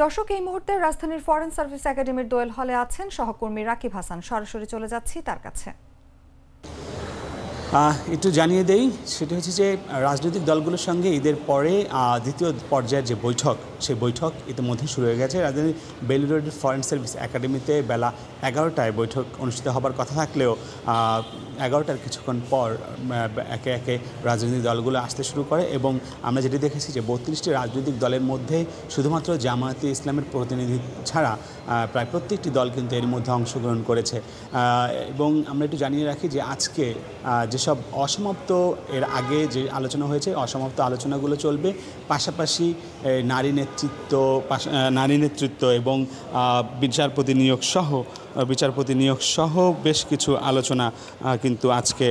দর্শক, এই মুহূর্তে রাজধানীর ফরেন সার্ভিস একাডেমির দোয়েল হলে আছেন সহকর্মী রাকিব হাসান। সরাসরি চলে যাচ্ছি তার কাছে। একটু জানিয়ে দেই, সেটা হচ্ছে যে রাজনৈতিক দলগুলোর সঙ্গে ঈদের পরে দ্বিতীয় পর্যায়ের যে বৈঠক, সেই বৈঠক ইতিমধ্যে শুরু হয়ে গেছে। রাজধানীর বেলু রোডের ফরেন সার্ভিস একাডেমিতে বেলা 11টায় বৈঠক অনুষ্ঠিত হবার কথা থাকলেও 11টার কিছুক্ষণ পর একে একে রাজনৈতিক দলগুলো আসতে শুরু করে এবং আমরা যেটি দেখেছি যে 32টি রাজনৈতিক দলের মধ্যে শুধুমাত্র জামায়াতে ইসলামের প্রতিনিধি ছাড়া প্রায় প্রত্যেকটি দল কিন্তু এর মধ্যে অংশগ্রহণ করেছে। এবং আমরা একটু জানিয়ে রাখি যে আজকে যেসব অসমাপ্ত এর আগে যে আলোচনা হয়েছে, অসমাপ্ত আলোচনাগুলো চলবে, পাশাপাশি নারী নেতৃত্ব এবং বিচারপতি নিয়োগ সহ বেশ কিছু আলোচনা কিন্তু আজকে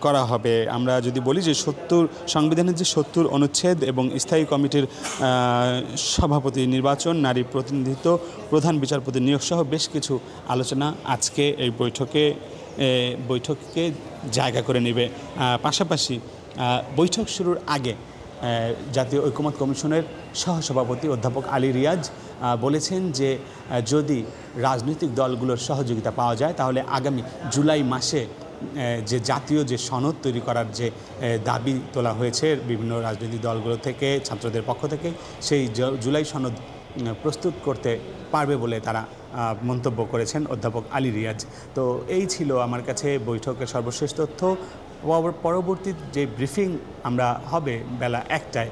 করা হবে। আমরা যদি বলি যে সংবিধানের যে 70 অনুচ্ছেদ এবং স্থায়ী কমিটির সভাপতি নির্বাচন, নারী প্রতিনিধিত্ব, প্রধান বিচারপতি নিয়োগ সহ বেশ কিছু আলোচনা আজকে এই বৈঠকে জায়গা করে নেবে। পাশাপাশি বৈঠক শুরুর আগে জাতীয় ঐকমত্য কমিশনের সহসভাপতি অধ্যাপক আলী রিয়াজ বলেছেন যে যদি রাজনৈতিক দলগুলোর সহযোগিতা পাওয়া যায় তাহলে আগামী জুলাই মাসে যে জাতীয় যে সনদ তৈরি করার যে দাবি তোলা হয়েছে বিভিন্ন রাজনৈতিক দলগুলো থেকে, ছাত্রদের পক্ষ থেকে, সেই জুলাই সনদ প্রস্তুত করতে পারবে বলে তারা মন্তব্য করেছেন অধ্যাপক আলী রিয়াজ। তো এই ছিল আমার কাছে বৈঠকের সর্বশেষ তথ্য। পরবর্তী যে ব্রিফিং আমরা হবে বেলা 1টায়,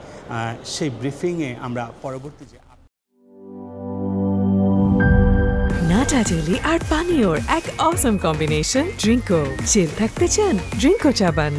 সেই ব্রিফিংয়ে আমরা পরবর্তী যে নাটা জেলি আর পানীয়র এক অসম কম্বিনেশন ড্রিঙ্কো। চিল থাকতে চান? ড্রিঙ্কো চাবান।